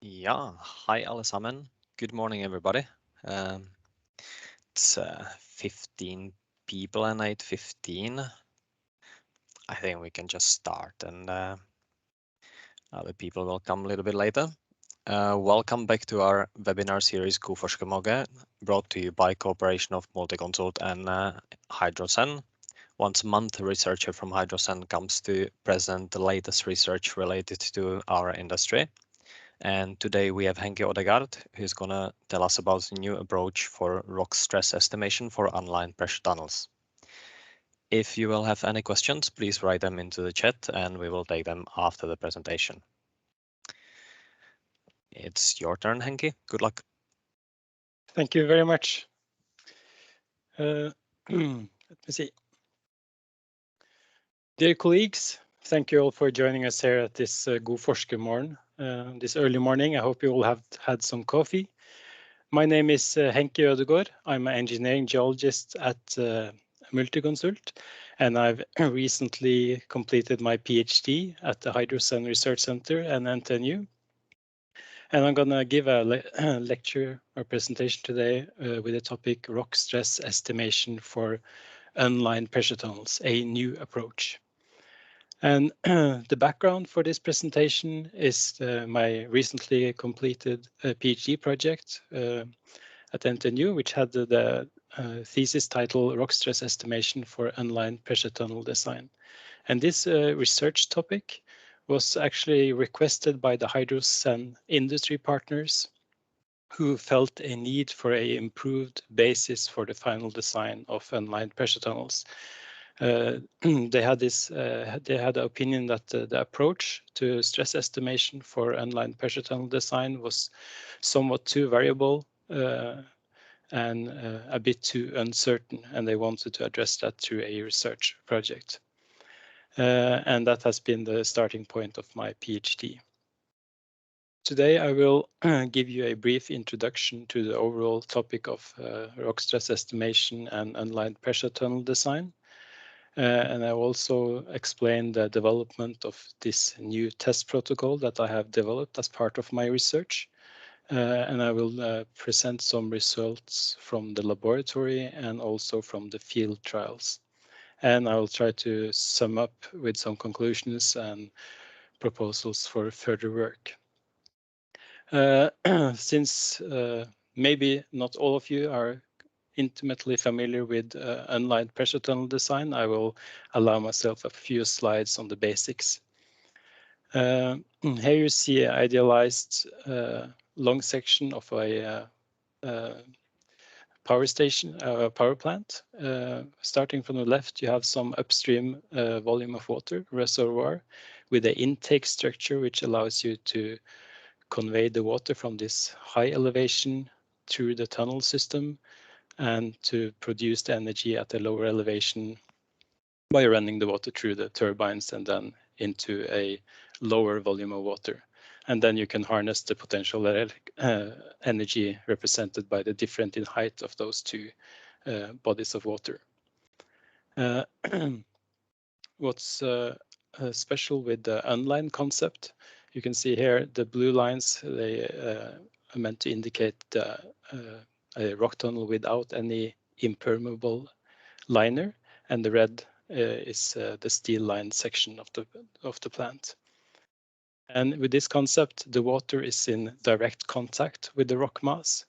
Ja, hei alle sammen. Good morning, everybody. It's 15 people and 8:15. I think we can just start and other people will come a little bit later. Welcome back to our webinar series GodForskerMorgen, brought to you by cooperation of Multiconsult and Hydrosen. Once a month, a researcher from Hydrosen comes to present the latest research related to our industry. And today we have Henki Ødegaard, who's going to tell us about the new approach for rock stress estimation for unlined pressure tunnels. If you will have any questions, please write them into the chat and we will take them after the presentation. It's your turn, Henki. Good luck. Thank you very much. Let me see. Dear colleagues, thank you all for joining us here at this GodForskerMorgen, this early morning. I hope you all have had some coffee. My name is Henki Ødegaard. I'm an engineering geologist at Multiconsult, and I've recently completed my PhD at the Hydrosen Research Center and NTNU. And I'm going to give a lecture or presentation today with the topic rock stress estimation for unlined pressure tunnels, a new approach. And the background for this presentation is my recently completed PhD project at NTNU, which had the thesis title Rock Stress Estimation for Unlined Pressure Tunnel Design. And this research topic was actually requested by the Hydrosen industry partners who felt a need for an improved basis for the final design of unlined pressure tunnels. They had the opinion that the approach to stress estimation for unlined pressure tunnel design was somewhat too variable and a bit too uncertain, and they wanted to address that through a research project. And that has been the starting point of my PhD. Today I will give you a brief introduction to the overall topic of rock stress estimation and unlined pressure tunnel design. And I will also explain the development of this new test protocol that I have developed as part of my research. And I will present some results from the laboratory and also from the field trials. And I will try to sum up with some conclusions and proposals for further work. Since maybe not all of you are intimately familiar with unlined pressure tunnel design, I will allow myself a few slides on the basics. Here you see an idealized long section of a power station, power plant. Starting from the left, you have some upstream volume of water, reservoir, with an intake structure which allows you to convey the water from this high elevation through the tunnel system and to produce the energy at a lower elevation by running the water through the turbines and then into a lower volume of water. And then you can harness the potential energy represented by the difference in height of those two bodies of water. What's special with the unlined concept, you can see here the blue lines, they are meant to indicate a rock tunnel without any impermeable liner, and the red is the steel line section of the plant. And with this concept, the water is in direct contact with the rock mass,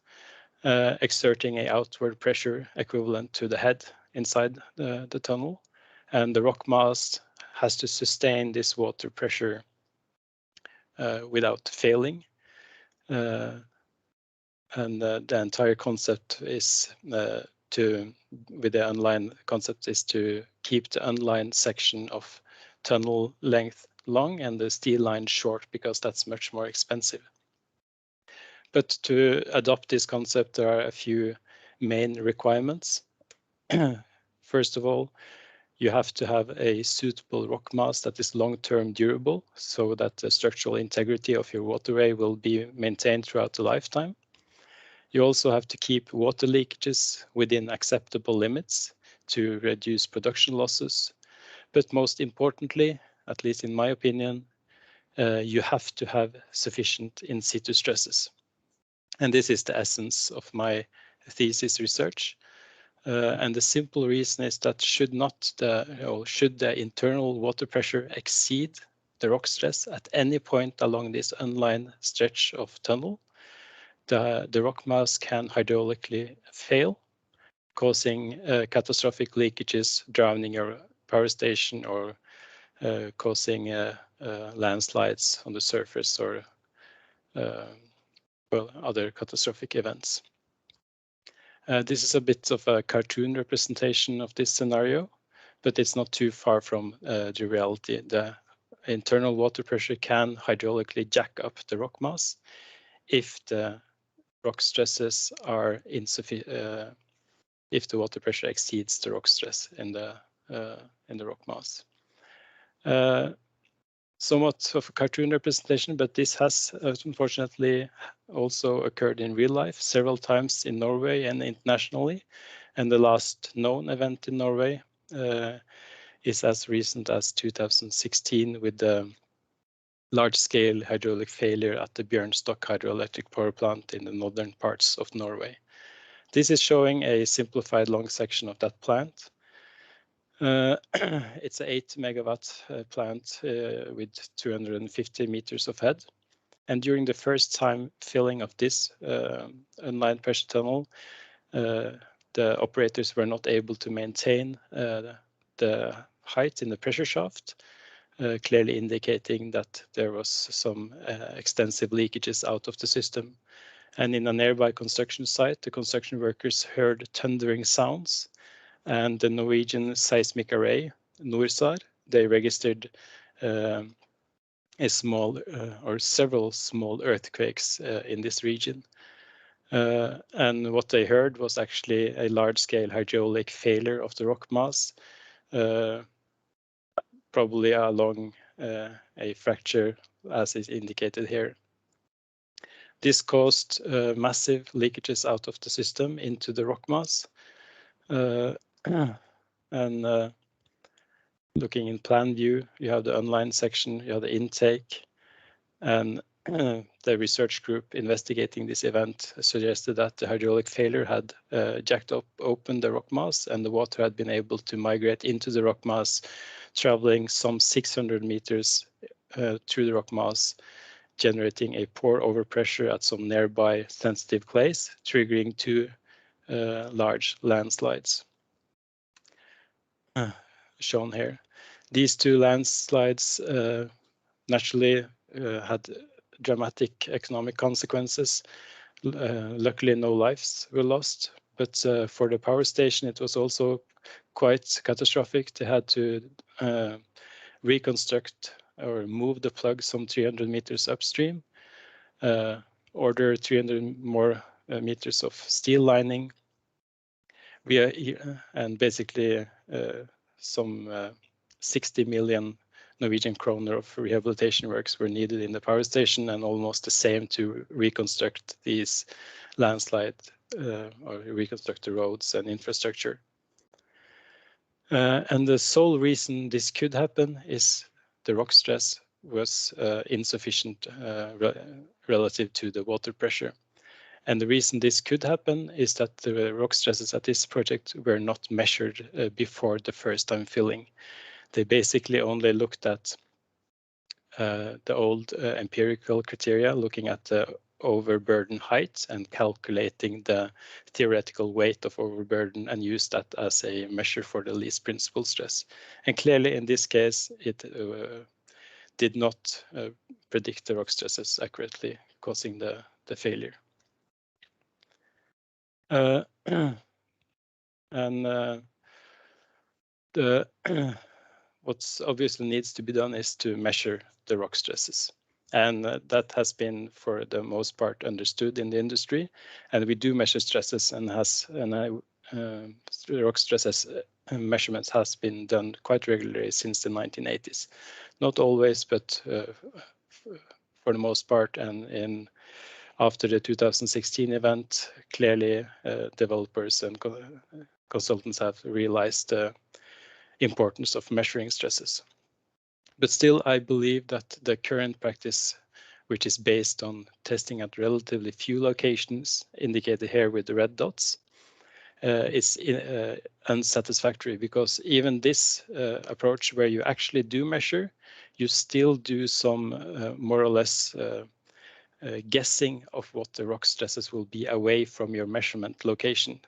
exerting an outward pressure equivalent to the head inside the tunnel, and the rock mass has to sustain this water pressure without failing. And the entire concept is with the unlined concept is to keep the unlined section of tunnel length long and the steel line short, because that's much more expensive. But to adopt this concept, there are a few main requirements. First of all, you have to have a suitable rock mass that is long-term durable, so that the structural integrity of your waterway will be maintained throughout the lifetime. You also have to keep water leakages within acceptable limits to reduce production losses. But most importantly, at least in my opinion, you have to have sufficient in situ stresses. And this is the essence of my thesis research. And the simple reason is that should the internal water pressure exceed the rock stress at any point along this unlined stretch of tunnel, the rock mass can hydraulically fail, causing catastrophic leakages, drowning your power station, or causing landslides on the surface, or well, other catastrophic events. This is a bit of a cartoon representation of this scenario, but it's not too far from the reality. The internal water pressure can hydraulically jack up the rock mass if the rock stresses are insufficient, if the water pressure exceeds the rock stress in the rock mass. Somewhat of a cartoon representation, but this has unfortunately also occurred in real life several times in Norway and internationally. And the last known event in Norway is as recent as 2016 with the large-scale hydraulic failure at the Bjørnstokk hydroelectric power plant in the northern parts of Norway. This is showing a simplified long section of that plant. It's an 8 megawatt plant with 250 meters of head. And during the first time filling of this unlined pressure tunnel, the operators were not able to maintain the height in the pressure shaft, clearly indicating that there was some extensive leakages out of the system. And in a nearby construction site, the construction workers heard thundering sounds, and the Norwegian seismic array, NORSAR, they registered a small or several small earthquakes in this region. And what they heard was actually a large-scale hydraulic failure of the rock mass, probably along a fracture, as is indicated here. This caused massive leakages out of the system into the rock mass. And looking in plan view, you have the unlined section, you have the intake, and the research group investigating this event suggested that the hydraulic failure had jacked open the rock mass, and the water had been able to migrate into the rock mass, traveling some 600 meters through the rock mass, generating a pore overpressure at some nearby sensitive clays, triggering two large landslides. Shown here. These two landslides naturally had dramatic economic consequences. Luckily, no lives were lost, but for the power station, it was also quite catastrophic. They had to reconstruct or move the plug some 300 meters upstream, order 300 more meters of steel lining, and basically some 60 million Norwegian kroner of rehabilitation works were needed in the power station, and almost the same to reconstruct these landslide or reconstruct the roads and infrastructure. And the sole reason this could happen is the rock stress was insufficient relative to the water pressure. And the reason this could happen is that the rock stresses at this project were not measured before the first time filling. They basically only looked at the old empirical criteria, looking at the overburden height and calculating the theoretical weight of overburden, and used that as a measure for the least principal stress. And clearly in this case, it did not predict the rock stresses accurately, causing the failure. And what's obviously needs to be done is to measure the rock stresses. And that has been, for the most part, understood in the industry. And we do measure stresses, and rock stresses measurements has been done quite regularly since the 1980s. Not always, but for the most part. And after the 2016 event, clearly developers and consultants have realized the importance of measuring stresses. But still, I believe that the current practice, which is based on testing at relatively few locations, indicated here with the red dots, is unsatisfactory, because even this approach where you actually do measure, you still do some more or less guessing of what the rock stresses will be away from your measurement location.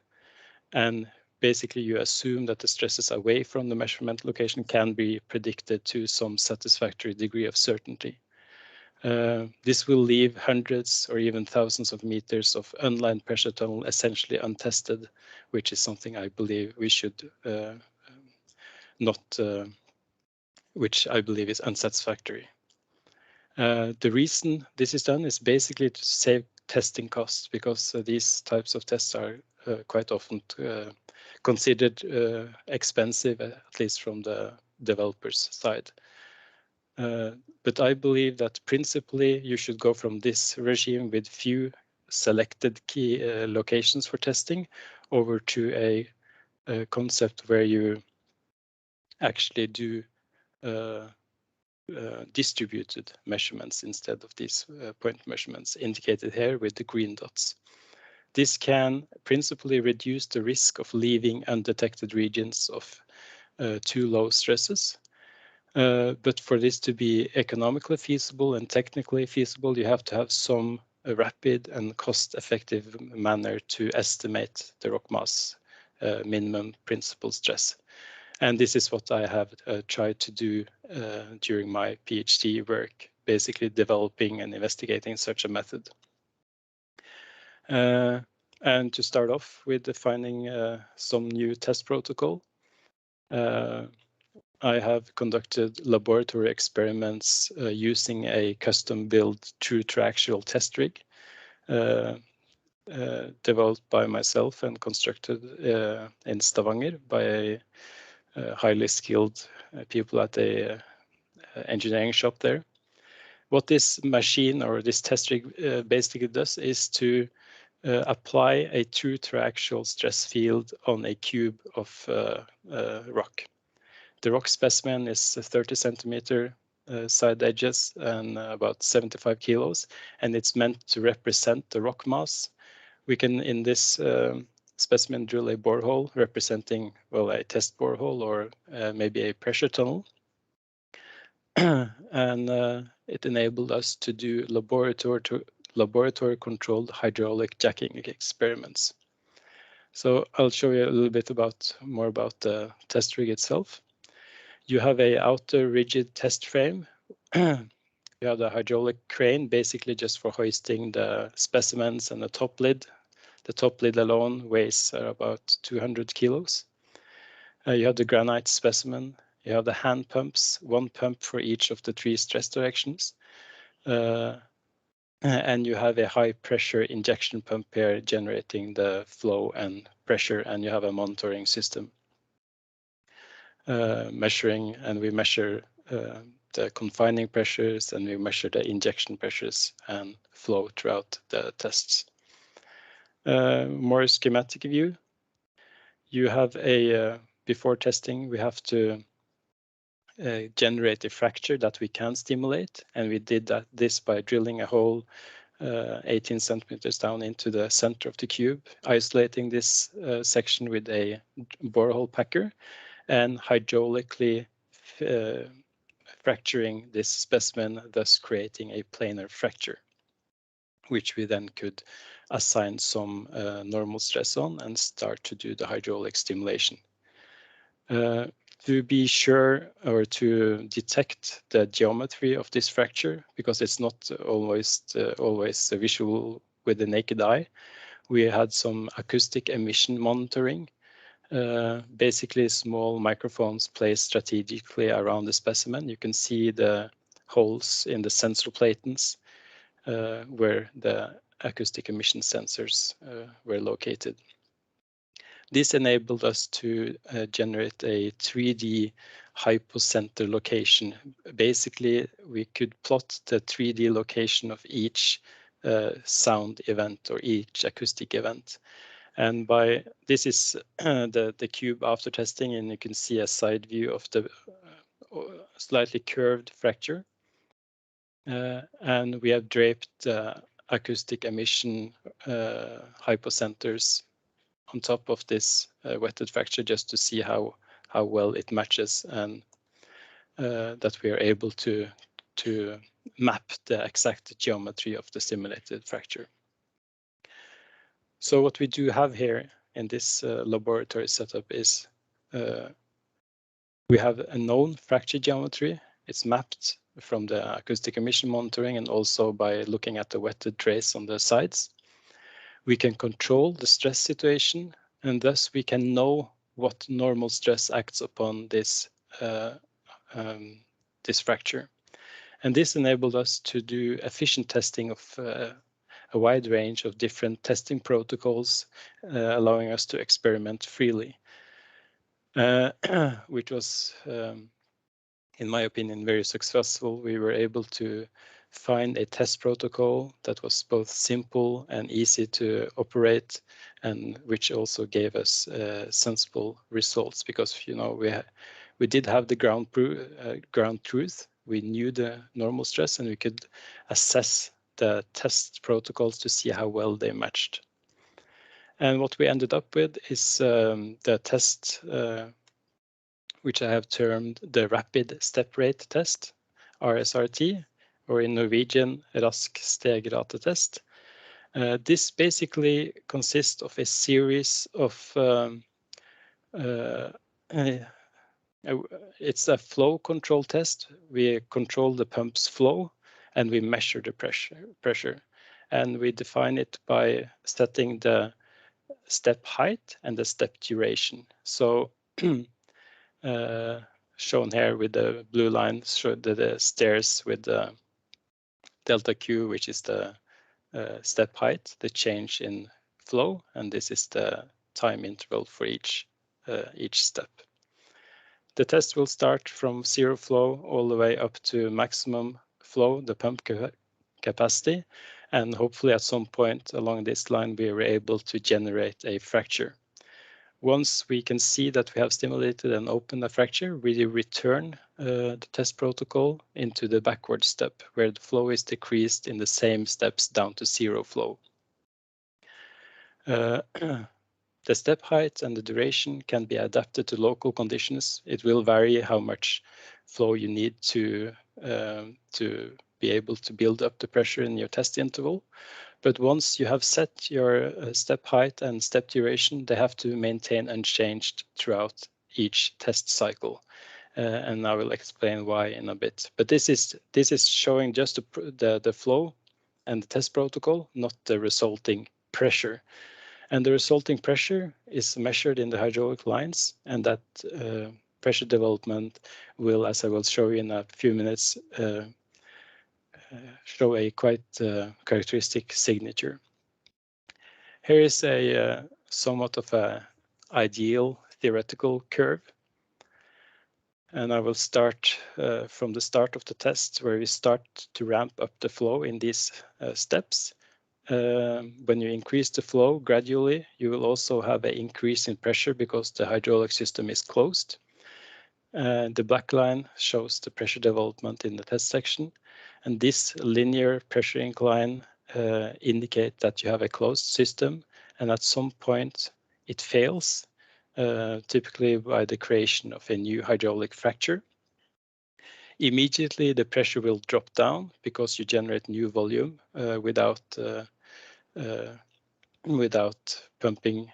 And basically you assume that the stresses away from the measurement location can be predicted to some satisfactory degree of certainty. This will leave hundreds or even thousands of meters of unlined pressure tunnel essentially untested, which is something I believe we should which I believe is unsatisfactory. The reason this is done is basically to save testing costs, because these types of tests are quite often considered expensive, at least from the developer's side. But I believe that principally you should go from this regime with few selected key locations for testing over to a concept where you actually do distributed measurements instead of these point measurements indicated here with the green dots. This can principally reduce the risk of leaving undetected regions of too low stresses. But for this to be economically feasible and technically feasible, you have to have some rapid and cost-effective manner to estimate the rock mass minimum principal stress. And this is what I have tried to do during my PhD work, basically developing and investigating such a method. And to start off with defining some new test protocol, I have conducted laboratory experiments using a custom-built true-to-actual test rig developed by myself and constructed in Stavanger by a highly skilled people at a engineering shop there. What this machine or this test rig basically does is to apply a true-to-actual stress field on a cube of rock. The rock specimen is 30 centimeter side edges and about 75 kilos, and it's meant to represent the rock mass. We can, in this specimen, drill a borehole representing, well, a test borehole or maybe a pressure tunnel. And it enabled us to do laboratory controlled hydraulic jacking experiments. So I'll show you a little bit more about the test rig itself. You have a outer rigid test frame. You have the hydraulic crane, basically just for hoisting the specimens, and the top lid. The top lid alone weighs about 200 kilos. You have the granite specimen. You have the hand pumps, one pump for each of the 3 stress directions. And you have a high pressure injection pump here generating the flow and pressure, and you have a monitoring system measuring, and we measure the confining pressures, and we measure the injection pressures and flow throughout the tests. More schematic view. You have a, before testing, we have to generate a fracture that we can stimulate, and we did this by drilling a hole 18 centimeters down into the center of the cube, isolating this section with a borehole packer, and hydraulically fracturing this specimen, thus creating a planar fracture, which we then could assign some normal stress on and start to do the hydraulic stimulation. To be sure, or to detect the geometry of this fracture, because it's not always visual with the naked eye, we had some acoustic emission monitoring. Basically small microphones placed strategically around the specimen. You can see the holes in the sensor platens where the acoustic emission sensors were located. This enabled us to generate a 3D hypocenter location. Basically, we could plot the 3D location of each sound event or each acoustic event. And by this is the cube after testing, and you can see a side view of the slightly curved fracture. And we have draped acoustic emission hypocenters on top of this wetted fracture just to see how well it matches, and that we are able to map the exact geometry of the simulated fracture. So what we do have here in this laboratory setup is we have a known fracture geometry. It's mapped from the acoustic emission monitoring and also by looking at the wetted trace on the sides. We can control the stress situation, and thus we can know what normal stress acts upon this this fracture. And this enabled us to do efficient testing of a wide range of different testing protocols, allowing us to experiment freely, which was, in my opinion, very successful. We were able to find a test protocol that was both simple and easy to operate, and which also gave us sensible results, because we did have the ground truth. We knew the normal stress, and we could assess the test protocols to see how well they matched. And what we ended up with is the test, which I have termed the rapid step rate test, RSRT, or in Norwegian, rask stegrate test. This basically consists of a series of it's a flow control test. We control the pump's flow and we measure the pressure. And we define it by setting the step height and the step duration. So shown here with the blue line, show the stairs with the delta Q, which is the step height, the change in flow, and this is the time interval for each step. The test will start from 0 flow all the way up to maximum flow, the pump capacity, and hopefully at some point along this line we are able to generate a fracture. Once we can see that we have stimulated and opened a fracture, we return the test protocol into the backward step, where the flow is decreased in the same steps down to 0 flow. The step height and the duration can be adapted to local conditions. It will vary how much flow you need to be able to build up the pressure in your test interval. But once you have set your step height and step duration, they have to maintain unchanged throughout each test cycle. And I will explain why in a bit. But this is showing just the flow and the test protocol, not the resulting pressure. And the resulting pressure is measured in the hydraulic lines, and that pressure development will, as I will show you in a few minutes, show a quite characteristic signature. Here is a somewhat of an ideal theoretical curve. And I will start from the start of the test, where we start to ramp up the flow in these steps. When you increase the flow gradually, you will also have an increase in pressure because the hydraulic system is closed. The black line shows the pressure development in the test section, and this linear pressure incline indicate that you have a closed system, and at some point it fails, typically by the creation of a new hydraulic fracture. Immediately the pressure will drop down because you generate new volume without pumping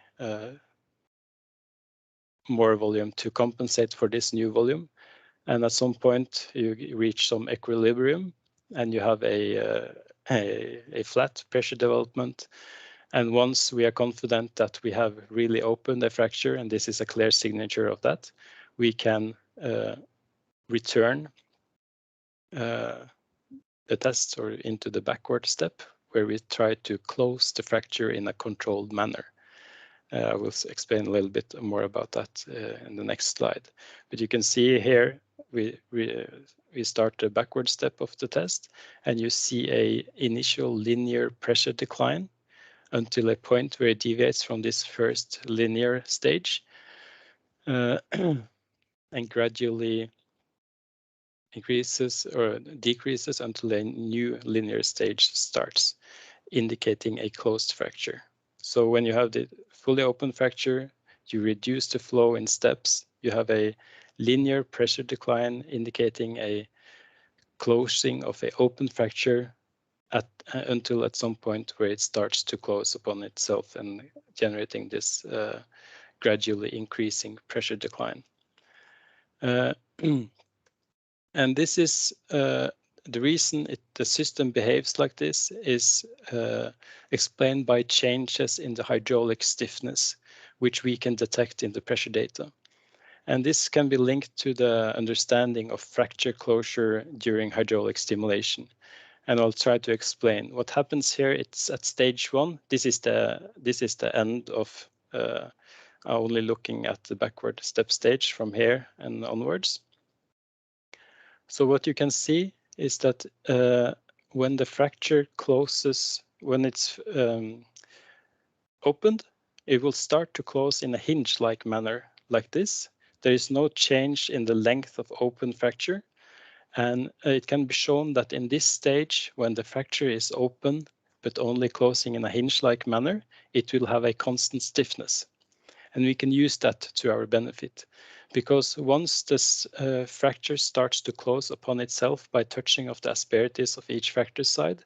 more volume to compensate for this new volume. And at some point you reach some equilibrium and you have a flat pressure development. And once we are confident that we have really opened a fracture, and this is a clear signature of that, we can return the test or into the backward step, where we try to close the fracture in a controlled manner. I will explain a little bit more about that in the next slide. But you can see here we start the backward step of the test, and you see a initial linear pressure decline until a point where it deviates from this first linear stage and gradually increases or decreases until a new linear stage starts, indicating a closed fracture. So when you have the fully open fracture, you reduce the flow in steps. You have a linear pressure decline, indicating a closing of a open fracture until at some point where it starts to close upon itself and generating this gradually increasing pressure decline. And this is the reason the system behaves like this is explained by changes in the hydraulic stiffness, which we can detect in the pressure data. And this can be linked to the understanding of fracture closure during hydraulic stimulation. And I'll try to explain what happens here. It's at stage 1. This is the end of only looking at the backward step stage from here and onwards. So what you can see is that when the fracture closes, when it's opened, it will start to close in a hinge-like manner like this. There is no change in the length of open fracture. And it can be shown that in this stage, when the fracture is open, but only closing in a hinge-like manner, it will have a constant stiffness. And we can use that to our benefit, because once this fracture starts to close upon itself by touching of the asperities of each fracture side,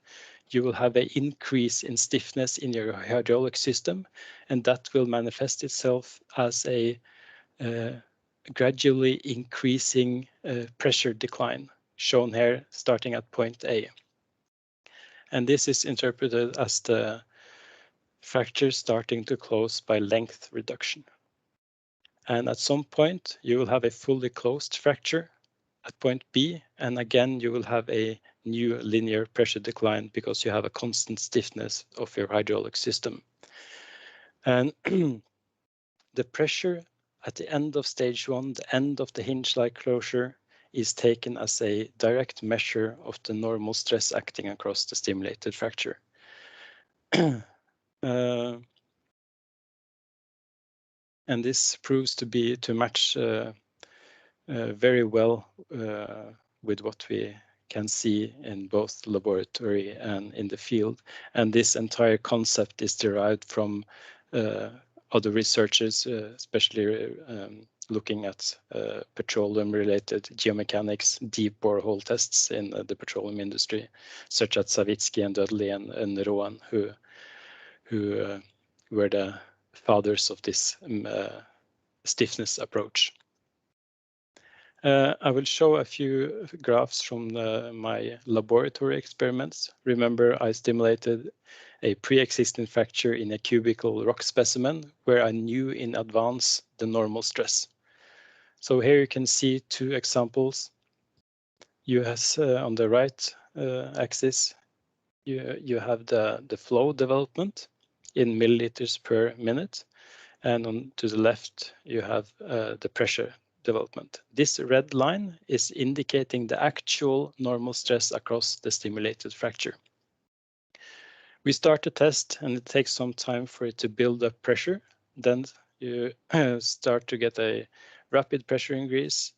you will have an increase in stiffness in your hydraulic system, and that will manifest itself as a gradually increasing pressure decline, shown here starting at point A. And this is interpreted as the fracture starting to close by length reduction. And at some point, you will have a fully closed fracture at point B, and again, you will have a new linear pressure decline because you have a constant stiffness of your hydraulic system. And the pressure at the end of stage 1, the end of the hinge-like closure, is taken as a direct measure of the normal stress acting across the stimulated fracture. And this proves to match very well with what we can see in both laboratory and in the field. And this entire concept is derived from other researchers, especially looking at petroleum-related geomechanics, deep borehole tests in the petroleum industry, such as Savitsky and Dudley and Rowan, who were the fathers of this stiffness approach. I will show a few graphs from my laboratory experiments. Remember, I stimulated a pre-existing fracture in a cubical rock specimen where I knew in advance the normal stress. So here you can see two examples. You have on the right axis, you have the flow development in milliliters per minute, and to the left you have the pressure development. This red line is indicating the actual normal stress across the stimulated fracture. We start the test and it takes some time for it to build up pressure. Then you start to get a rapid pressure increase.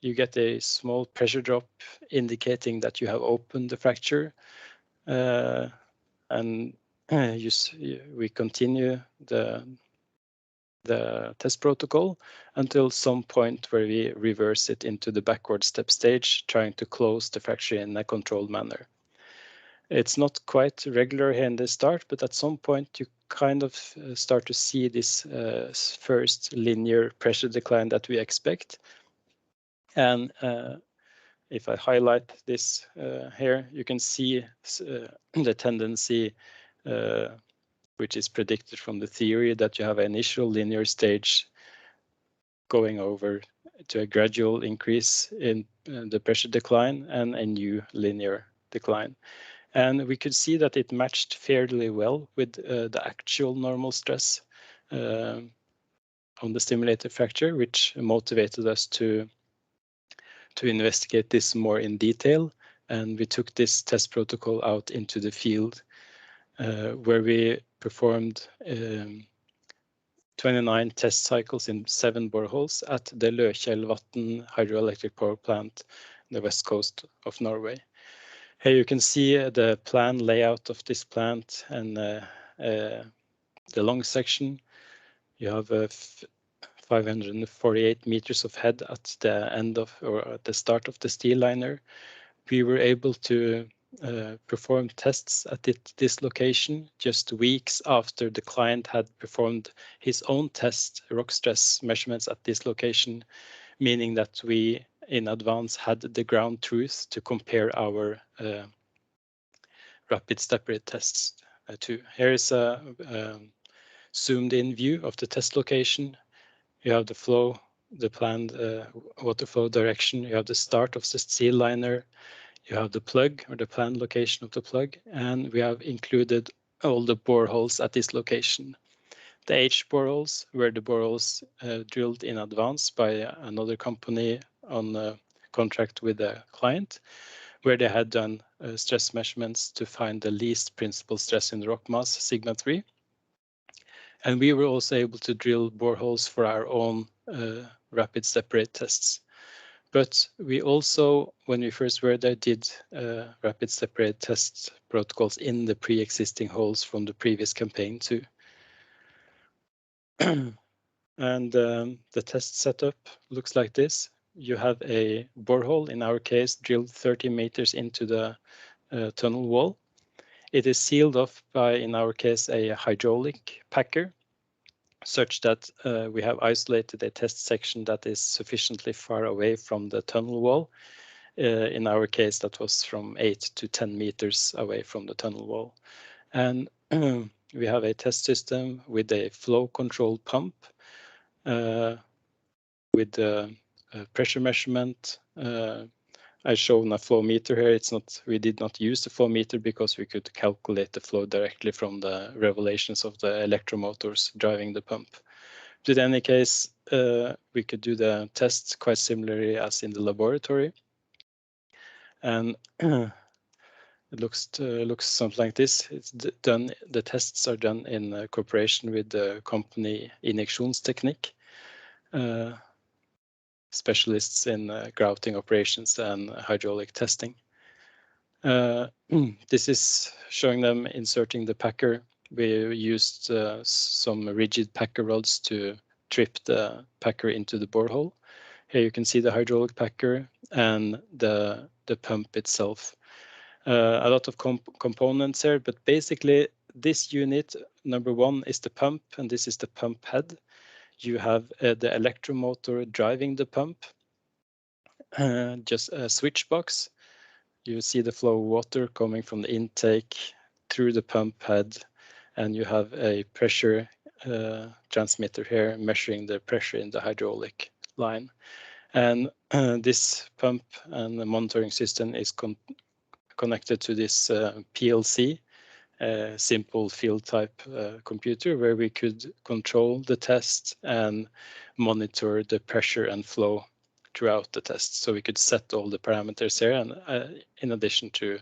You get a small pressure drop indicating that you have opened the fracture. And we continue the test protocol until some point where we reverse it into the backward step stage, trying to close the fracture in a controlled manner. It's not quite regular here in the start, but at some point you kind of start to see this first linear pressure decline that we expect. And if I highlight this here, you can see the tendency which is predicted from the theory that you have an initial linear stage going over to a gradual increase in the pressure decline and a new linear decline. And we could see that it matched fairly well with the actual normal stress on the stimulated fracture, which motivated us to investigate this more in detail. And we took this test protocol out into the field where we performed 29 test cycles in 7 boreholes at the Løkjelsvatn hydroelectric power plant the west coast of Norway. Here you can see the plan layout of this plant and the long section. You have 548 meters of head at the end of, or at the start of the steel liner. We were able to perform tests at this location just weeks after the client had performed his own test rock stress measurements at this location, meaning that we in advance had the ground truth to compare our rapid step rate tests to. Here is a zoomed in view of the test location. You have the flow, the planned water flow direction. You have the start of the steel liner. You have the plug, or the planned location of the plug, and we have included all the boreholes at this location. The H boreholes were the boreholes drilled in advance by another company on a contract with a client, where they had done stress measurements to find the least principal stress in the rock mass, sigma 3. And we were also able to drill boreholes for our own rapid step rate tests. But we also, when we first were there, did rapid step rate test protocols in the pre-existing holes from the previous campaign too. And the test setup looks like this. You have a borehole, in our case, drilled 30 meters into the tunnel wall. It is sealed off by, in our case, a hydraulic packer, such that we have isolated a test section that is sufficiently far away from the tunnel wall. In our case, that was from 8 to 10 meters away from the tunnel wall. And we have a test system with a flow control pump with the pressure measurement. I shown a flow meter here. It's not, we did not use the flow meter because we could calculate the flow directly from the revelations of the electromotors driving the pump. But in any case, we could do the tests quite similarly as in the laboratory. And it looks something like this. It's done. The tests are done in cooperation with the company Injeksjonsteknikk, specialists in grouting operations and hydraulic testing. This is showing them inserting the packer. We used some rigid packer rods to trip the packer into the borehole. Here you can see the hydraulic packer and the pump itself. A lot of components here, but basically this unit, number one, is the pump, and this is the pump head. You have the electromotor driving the pump, just a switch box. You see the flow of water coming from the intake through the pump head, and you have a pressure transmitter here measuring the pressure in the hydraulic line. And this pump and the monitoring system is connected to this PLC, simple field type computer, where we could control the test and monitor the pressure and flow throughout the test. So we could set all the parameters here, and in addition to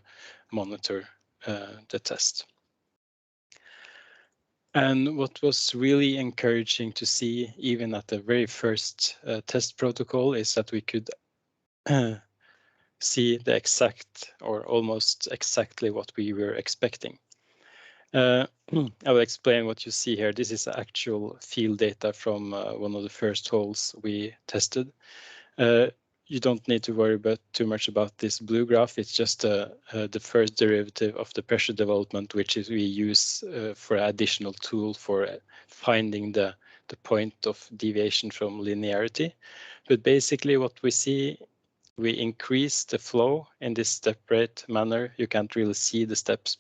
monitor the test. And what was really encouraging to see, even at the very first test protocol, is that we could see the exact, or almost exactly, what we were expecting. I will explain what you see here. This is actual field data from one of the first holes we tested. You don't need to worry too much about this blue graph. It's just the first derivative of the pressure development, which is we use for additional tool for finding the point of deviation from linearity. But basically what we see, we increase the flow in this step rate manner. You can't really see the steps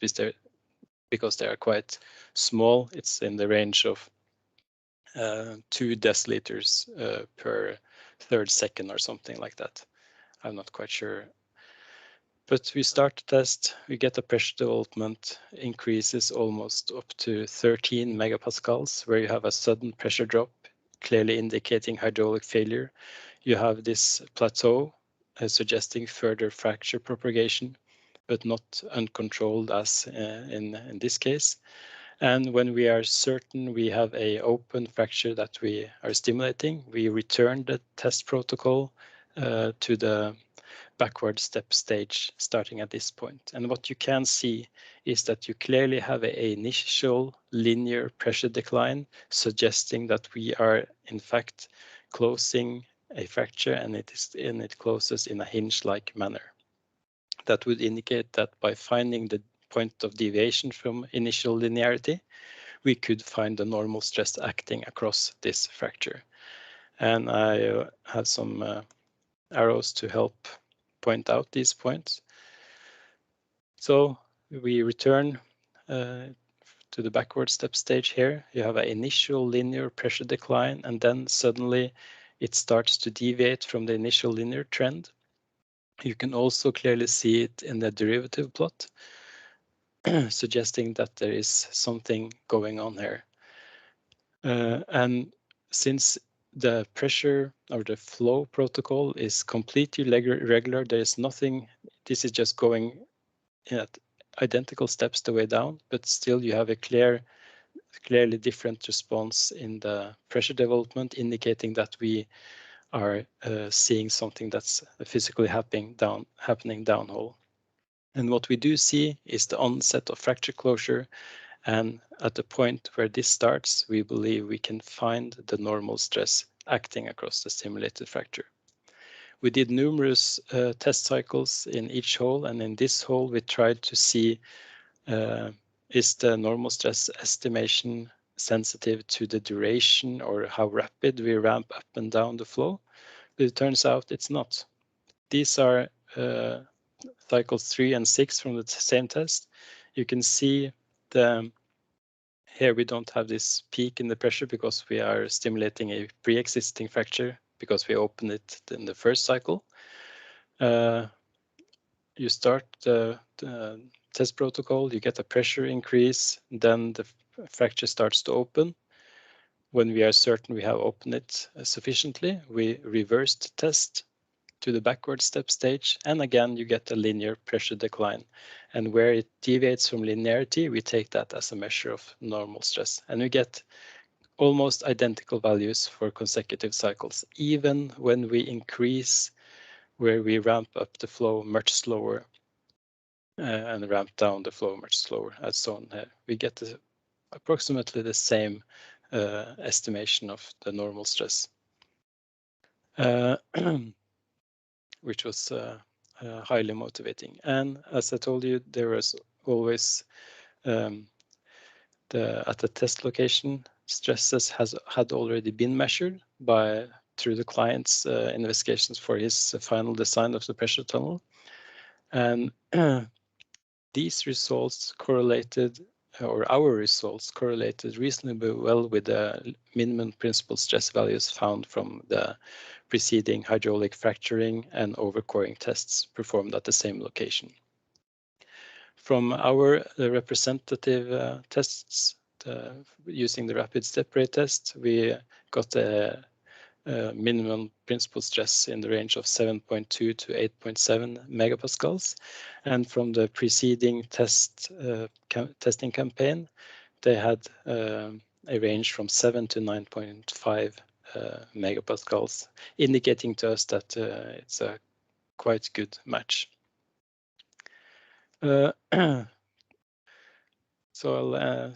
because they are quite small. It's in the range of 2 deciliters per third second or something like that. I'm not quite sure. But we start the test, we get the pressure development increases almost up to 13 megapascals, where you have a sudden pressure drop, clearly indicating hydraulic failure. You have this plateau suggesting further fracture propagation, but not uncontrolled as in this case. And when we are certain we have an open fracture that we are stimulating, we return the test protocol to the backward step stage starting at this point. And what you can see is that you clearly have an initial linear pressure decline, suggesting that we are in fact closing a fracture, and it closes in a hinge-like manner. That would indicate that by finding the point of deviation from initial linearity, we could find the normal stress acting across this fracture. And I have some arrows to help point out these points. So we return to the backward step stage here. You have an initial linear pressure decline, and then suddenly it starts to deviate from the initial linear trend. You can also clearly see it in the derivative plot, suggesting that there is something going on here. And since the pressure or the flow protocol is completely regular, there is nothing, this is just going at identical steps the way down, but still you have a clearly different response in the pressure development, indicating that we are seeing something that's physically happening downhole. And what we do see is the onset of fracture closure, and at the point where this starts, we believe we can find the normal stress acting across the stimulated fracture. We did numerous test cycles in each hole, and in this hole we tried to see is the normal stress estimation sensitive to the duration or how rapid we ramp up and down the flow, but it turns out it's not. These are cycles 3 and 6 from the same test. You can see here we don't have this peak in the pressure because we are stimulating a pre-existing fracture because we opened it in the first cycle. You start the test protocol, you get a pressure increase, then the fracture starts to open. When we are certain we have opened it sufficiently, we reverse the test to the backward step stage, and again you get a linear pressure decline. And where it deviates from linearity, we take that as a measure of normal stress, and we get almost identical values for consecutive cycles, even when we increase where we ramp up the flow much slower and ramp down the flow much slower, as shown here. We get approximately the same estimation of the normal stress, which was highly motivating. And as I told you, there was always at the test location, stresses had already been measured through the client's investigations for his final design of the pressure tunnel. And these results correlated, or our results correlated reasonably well with the minimum principal stress values found from the preceding hydraulic fracturing and overcoring tests performed at the same location. From our representative tests, using the rapid step rate test, we got a minimum principal stress in the range of 7.2 to 8.7 megapascals. And from the preceding testing campaign, they had a range from 7 to 9.5 megapascals, indicating to us that it's a quite good match. So I'll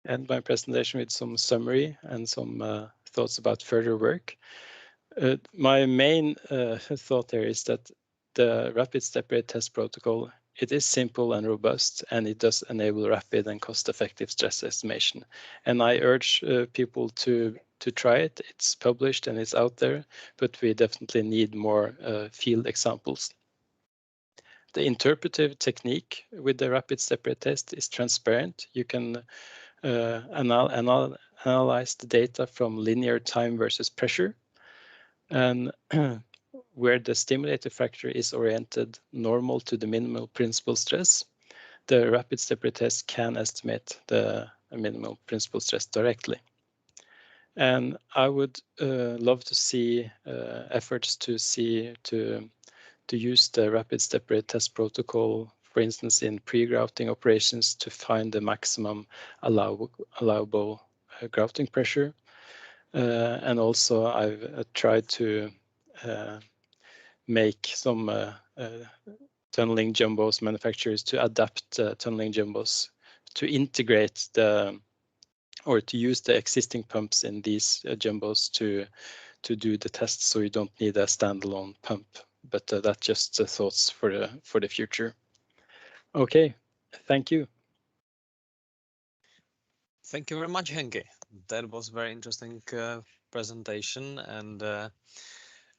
end my presentation with some summary and some thoughts about further work. My main thought there is that the rapid step rate test protocol, it is simple and robust, and it does enable rapid and cost-effective stress estimation. And I urge people to try it. It's published and it's out there, but we definitely need more field examples. The interpretive technique with the rapid step rate test is transparent. You can analyze the data from linear time versus pressure, and where the stimulated fracture is oriented normal to the minimal principal stress, the rapid step rate test can estimate the minimal principal stress directly. And I would love to see efforts to use the rapid step rate test protocol, for instance, in pre-grouting operations to find the maximum allowable grouting pressure. And also I've tried to make some tunneling jumbos manufacturers to adapt tunneling jumbos to integrate or to use the existing pumps in these jumbos to do the tests, so you don't need a standalone pump. But that's just thoughts for the future. Okay, thank you. Thank you very much, Henki. That was very interesting presentation and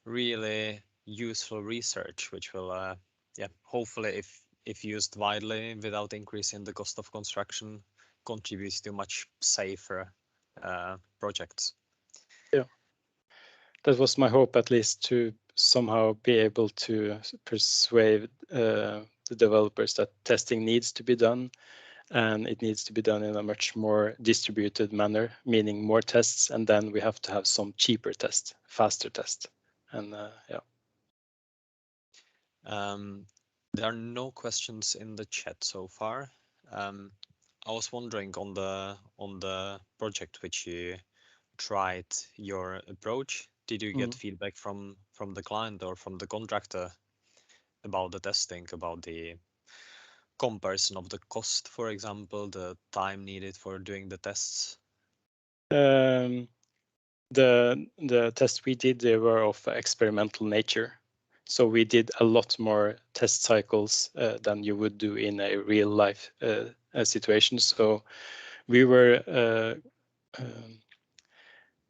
really useful research, which will, yeah, hopefully, if used widely without increasing the cost of construction, contributes to much safer projects. Yeah, that was my hope, at least, to somehow be able to persuade the developers that testing needs to be done, and it needs to be done in a much more distributed manner, meaning more tests, and then we have to have some cheaper tests, faster tests, and yeah. There are no questions in the chat so far. I was wondering on the project which you tried your approach. Did you get feedback from the client or from the contractor about the testing, about the comparison of the cost, for example, the time needed for doing the tests? The tests we did, they were of experimental nature. So we did a lot more test cycles than you would do in a real life situation. So we were,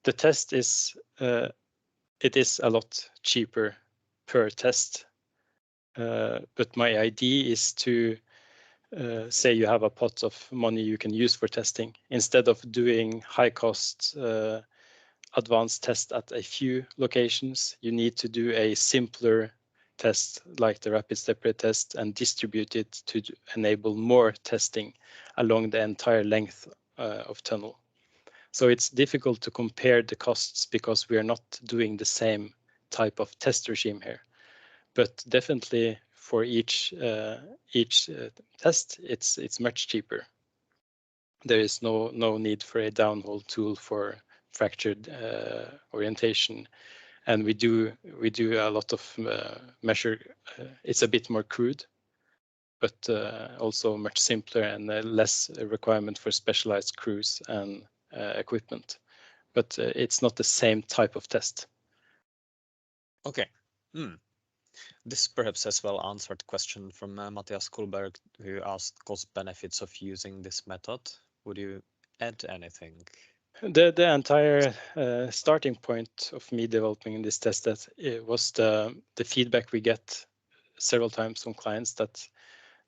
the test is, it is a lot cheaper per test. But my idea is to say you have a pot of money you can use for testing. Instead of doing high cost advanced test at a few locations, you need to do a simpler test like the rapid step rate test and distribute it to enable more testing along the entire length of tunnel. So it's difficult to compare the costs because we are not doing the same type of test regime here. But definitely for each test, it's much cheaper. There is no need for a downhole tool for fractured orientation, and we do a lot of measure. It's a bit more crude, but also much simpler and less requirement for specialized crews and equipment. But it's not the same type of test. Okay. This perhaps as well answered question from Matthias Kullberg, who asked cost benefits of using this method. Would you add anything? The entire starting point of me developing this test that was the feedback we get several times from clients that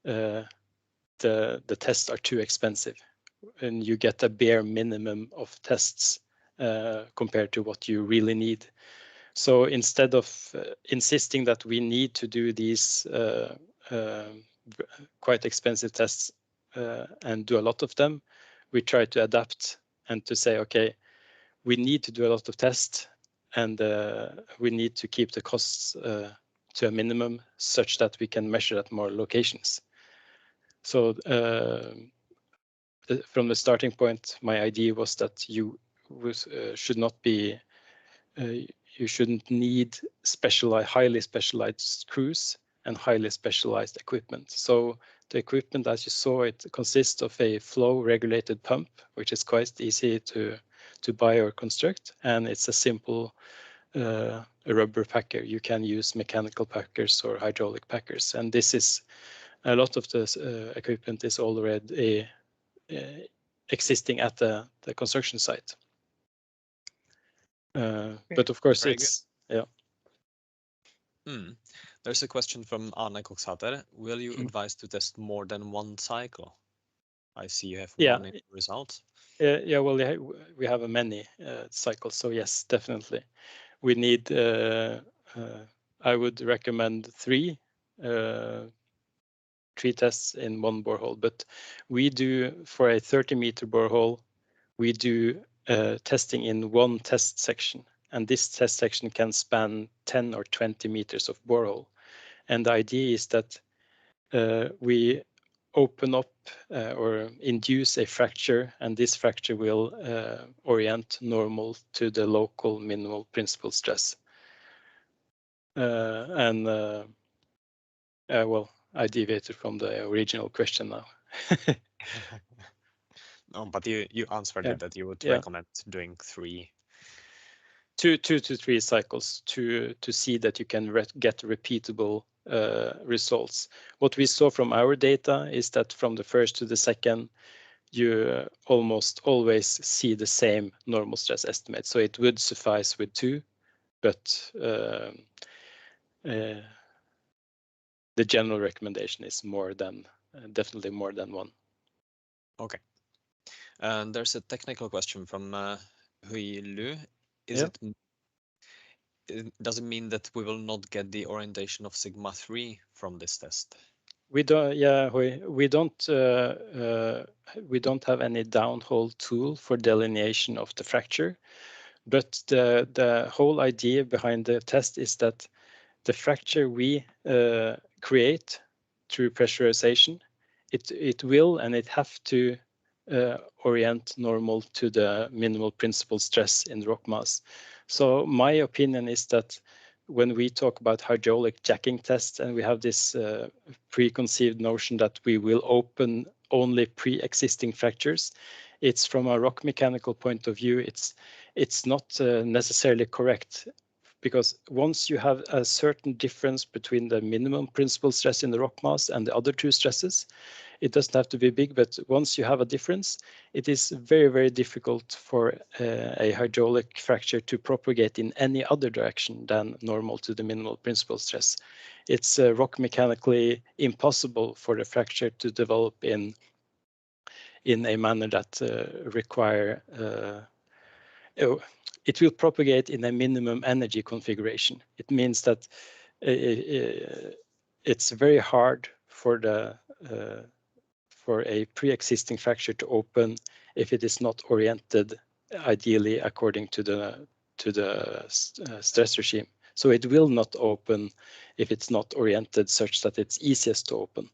the tests are too expensive, and you get a bare minimum of tests compared to what you really need. So instead of insisting that we need to do these quite expensive tests and do a lot of them, we try to adapt and to say, okay, we need to do a lot of tests, and we need to keep the costs to a minimum such that we can measure at more locations. So from the starting point, my idea was that you should not be, you shouldn't need highly specialized crews and highly specialized equipment. So the equipment, as you saw, it consists of a flow regulated pump, which is quite easy to buy or construct, and it's a simple rubber packer. You can use mechanical packers or hydraulic packers, and this is a lot of this equipment is already existing at the construction site. But of course, it's yeah. There's a question from Arne Kokshater. Will you advise to test more than one cycle? I see you have one result. Yeah, well, we have many cycles, so yes, definitely. We need, I would recommend three tests in one borehole, but we do, for a 30-meter borehole, we do testing in one test section, and this test section can span 10 or 20 meters of borehole. And the idea is that we open up or induce a fracture, and this fracture will orient normal to the local minimal principal stress. Well, I deviated from the original question now. No, but you answered Yeah. it that you would Yeah. recommend doing 3. 2 to 3 cycles to see that you can get repeatable results. What we saw from our data is that from the first to the second, you almost always see the same normal stress estimate. So it would suffice with 2, but the general recommendation is more than definitely more than 1. Okay. And there's a technical question from Hui Lu. Does it mean that we will not get the orientation of sigma 3 from this test? We don't. Yeah, we don't have any downhole tool for delineation of the fracture, but the whole idea behind the test is that the fracture we create through pressurization, it will and it have to orient normal to the minimal principal stress in the rock mass. So my opinion is that when we talk about hydraulic jacking tests and we have this preconceived notion that we will open only pre-existing fractures, it's from a rock mechanical point of view, it's not necessarily correct, because once you have a certain difference between the minimum principal stress in the rock mass and the other 2 stresses, it doesn't have to be big, but once you have a difference, it is very, very difficult for a hydraulic fracture to propagate in any other direction than normal to the minimal principal stress. It's rock mechanically impossible for the fracture to develop in a manner that require it will propagate in a minimum energy configuration. It means that it's very hard for a pre-existing fracture to open if it is not oriented ideally according to the stress regime. So it will not open if it's not oriented such that it's easiest to open.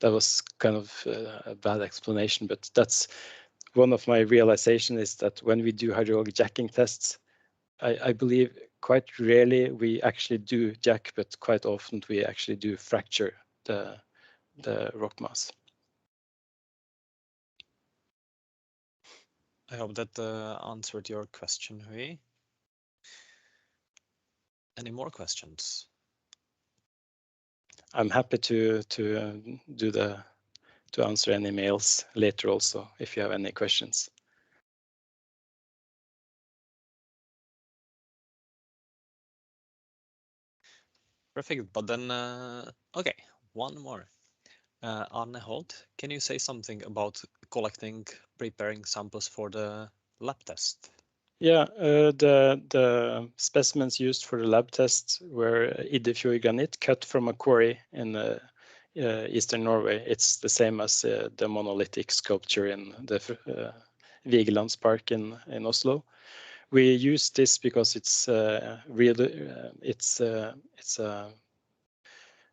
That was kind of a bad explanation, but that's one of my realization is that when we do hydraulic jacking tests, I believe quite rarely we actually do jack, but quite often we actually do fracture the rock mass. I hope that answered your question, Hui. Any more questions? I'm happy to answer any mails later also if you have any questions. Perfect. But then, okay, one more. Arne Holt, can you say something about preparing samples for the lab test? Yeah, the specimens used for the lab test were Idefjord granite cut from a quarry in eastern Norway. It's the same as the monolithic sculpture in the Vigelandspark in Oslo. We use this because it's it's a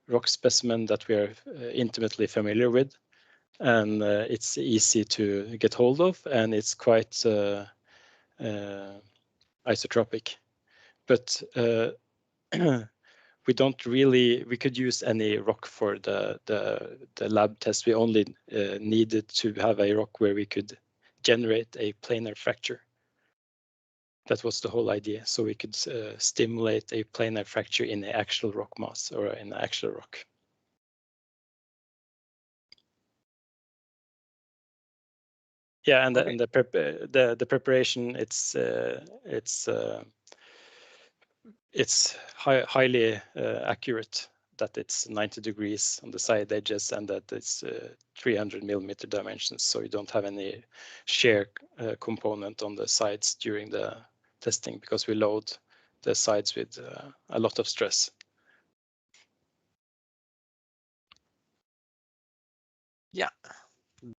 rock specimen that we are intimately familiar with, and it's easy to get hold of, and it's quite isotropic. But we could use any rock for the lab test. We only needed to have a rock where we could generate a planar fracture. That was the whole idea. So we could stimulate a planar fracture in the actual rock mass or in the actual rock. Yeah, and, okay. the preparation, it's highly accurate, that it's 90 degrees on the side edges and that it's 300 millimeter dimensions, so you don't have any shear component on the sides during the testing, because we load the sides with a lot of stress. Yeah,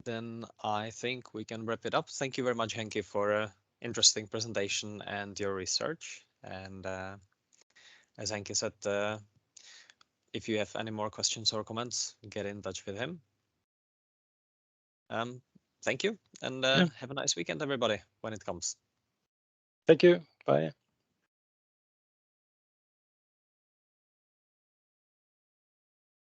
then I think we can wrap it up. Thank you very much, Henki, for an interesting presentation and your research. And as Henki said, if you have any more questions or comments, get in touch with him. Thank you, and have a nice weekend, everybody, when it comes. Thank you. Bye.